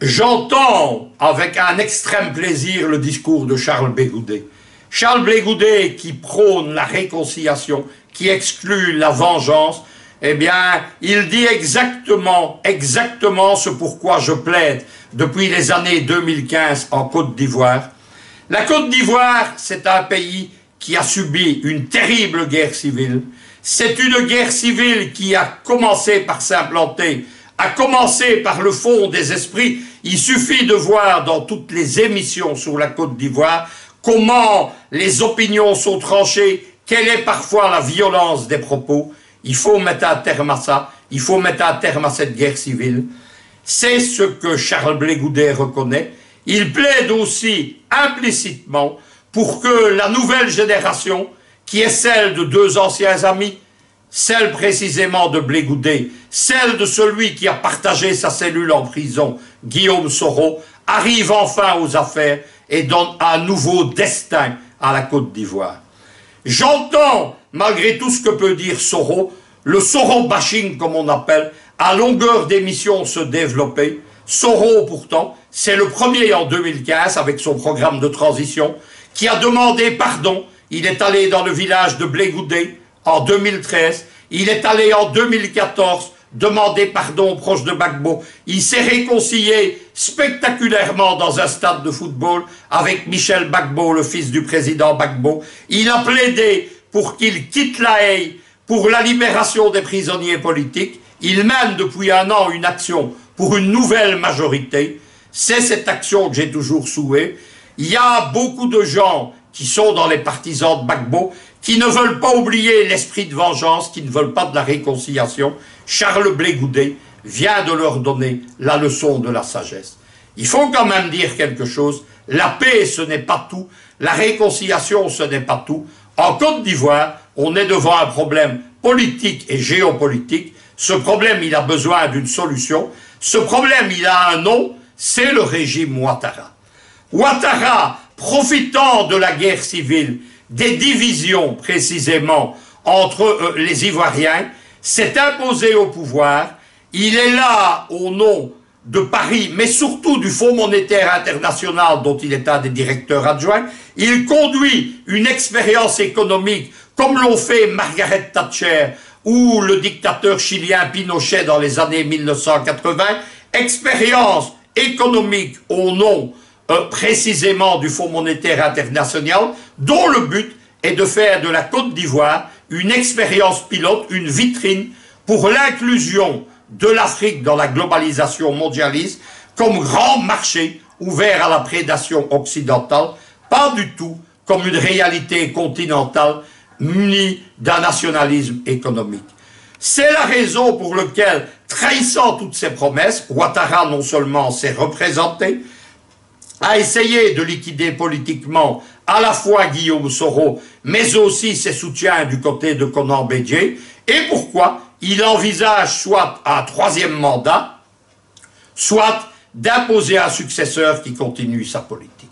J'entends avec un extrême plaisir le discours de Charles Blégoudet. Charles Blégoudet qui prône la réconciliation, qui exclut la vengeance, eh bien, il dit exactement ce pourquoi je plaide depuis les années 2015 en Côte d'Ivoire. La Côte d'Ivoire, c'est un pays qui a subi une terrible guerre civile. C'est une guerre civile qui a commencé par s'implanter, a commencé par le fond des esprits. Il suffit de voir dans toutes les émissions sur la Côte d'Ivoire comment les opinions sont tranchées, quelle est parfois la violence des propos. Il faut mettre un terme à ça, il faut mettre un terme à cette guerre civile. C'est ce que Charles Blégoudet reconnaît. Il plaide aussi implicitement pour que la nouvelle génération, qui est celle de deux anciens amis, celle précisément de Blégoudet, celle de celui qui a partagé sa cellule en prison, Guillaume Soro, arrive enfin aux affaires et donne un nouveau destin à la Côte d'Ivoire. J'entends, malgré tout ce que peut dire Soro, le Soro-bashing, comme on appelle, à longueur d'émission se développer. Soro, pourtant, c'est le premier en 2015, avec son programme de transition, qui a demandé pardon. Il est allé dans le village de Blégoudet en 2013. Il est allé en 2014 demander pardon aux proches de Gbagbo. Il s'est réconcilié spectaculairement dans un stade de football avec Michel Gbagbo, le fils du président Gbagbo. Il a plaidé pour qu'il quitte la Haye pour la libération des prisonniers politiques. Il mène depuis un an une action pour une nouvelle majorité. C'est cette action que j'ai toujours souhaité. Il y a beaucoup de gens qui sont dans les partisans de Gbagbo, qui ne veulent pas oublier l'esprit de vengeance, qui ne veulent pas de la réconciliation. Charles Blégoudet vient de leur donner la leçon de la sagesse. Il faut quand même dire quelque chose. La paix, ce n'est pas tout. La réconciliation, ce n'est pas tout. En Côte d'Ivoire, on est devant un problème politique et géopolitique. Ce problème, il a besoin d'une solution. Ce problème, il a un nom, c'est le régime Ouattara. Ouattara, profitant de la guerre civile, des divisions précisément entre les Ivoiriens, s'est imposé au pouvoir. Il est là au nom de Paris, mais surtout du Fonds monétaire international dont il est un des directeurs adjoints. Il conduit une expérience économique comme l'ont fait Margaret Thatcher ou le dictateur chilien Pinochet dans les années 1980. Expérience économique au nom précisément du Fonds monétaire international, dont le but est de faire de la Côte d'Ivoire une expérience pilote, une vitrine pour l'inclusion de l'Afrique dans la globalisation mondialiste comme grand marché ouvert à la prédation occidentale, pas du tout comme une réalité continentale munie d'un nationalisme économique. C'est la raison pour laquelle, trahissant toutes ces promesses, Ouattara non seulement s'est représenté, a essayé de liquider politiquement à la fois Guillaume Soro, mais aussi ses soutiens du côté de Konan Bédié, et pourquoi il envisage soit un troisième mandat, soit d'imposer un successeur qui continue sa politique.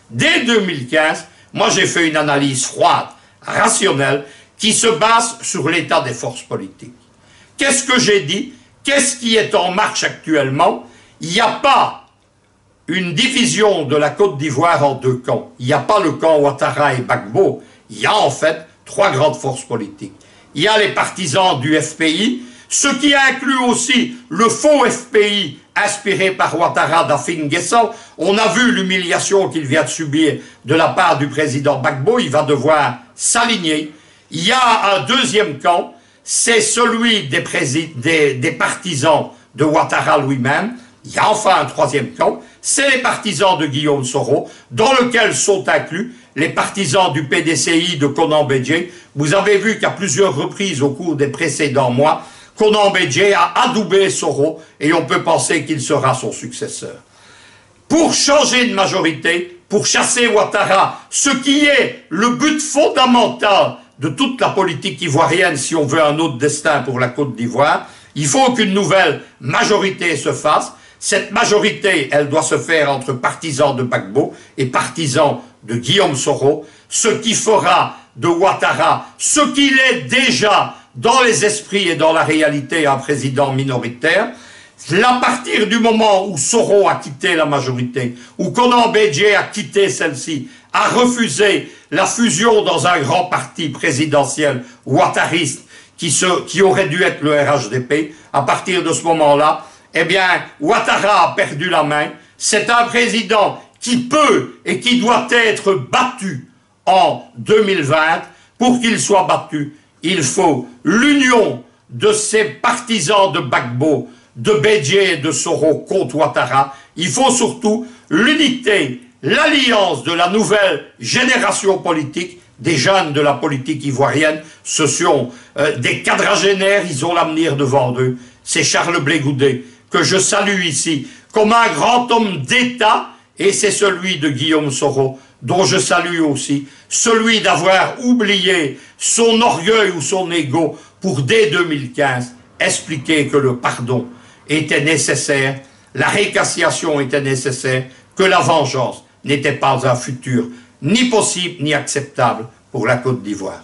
Dès 2015, moi j'ai fait une analyse froide, rationnelle, qui se base sur l'état des forces politiques. Qu'est-ce que j'ai dit? Qu'est-ce qui est en marche actuellement? Il n'y a pas une division de la Côte d'Ivoire en deux camps. Il n'y a pas le camp Ouattara et Gbagbo. Il y a en fait trois grandes forces politiques. Il y a les partisans du FPI, ce qui inclut aussi le faux FPI inspiré par Ouattara d'Afin Guessant. On a vu l'humiliation qu'il vient de subir de la part du président Gbagbo. Il va devoir s'aligner. Il y a un deuxième camp, c'est celui des partisans de Ouattara lui-même. Il y a enfin un troisième camp, c'est les partisans de Guillaume Soro, dans lequel sont inclus les partisans du PDCI de Konan Bédié. Vous avez vu qu'à plusieurs reprises au cours des précédents mois, Konan Bédié a adoubé Soro et on peut penser qu'il sera son successeur. Pour changer de majorité, pour chasser Ouattara, ce qui est le but fondamental de toute la politique ivoirienne si on veut un autre destin pour la Côte d'Ivoire, il faut qu'une nouvelle majorité se fasse. Cette majorité, elle doit se faire entre partisans de Gbagbo et partisans de Guillaume Soro, ce qui fera de Ouattara ce qu'il est déjà dans les esprits et dans la réalité un président minoritaire. À partir du moment où Soro a quitté la majorité, où Konan Bédié a quitté celle-ci, a refusé la fusion dans un grand parti présidentiel ouattariste qui aurait dû être le RHDP, à partir de ce moment-là, eh bien, Ouattara a perdu la main. C'est un président qui peut et qui doit être battu en 2020. Pour qu'il soit battu, il faut l'union de ces partisans de Gbagbo, de Bédié et de Soro contre Ouattara. Il faut surtout l'unité, l'alliance de la nouvelle génération politique, des jeunes de la politique ivoirienne. Ce sont des quadragénaires, ils ont l'avenir devant eux. C'est Charles Blé Goudet, que je salue ici, comme un grand homme d'État, et c'est celui de Guillaume Soro, dont je salue aussi, celui d'avoir oublié son orgueil ou son ego pour, dès 2015, expliquer que le pardon était nécessaire, la réconciliation était nécessaire, que la vengeance n'était pas un futur ni possible ni acceptable pour la Côte d'Ivoire.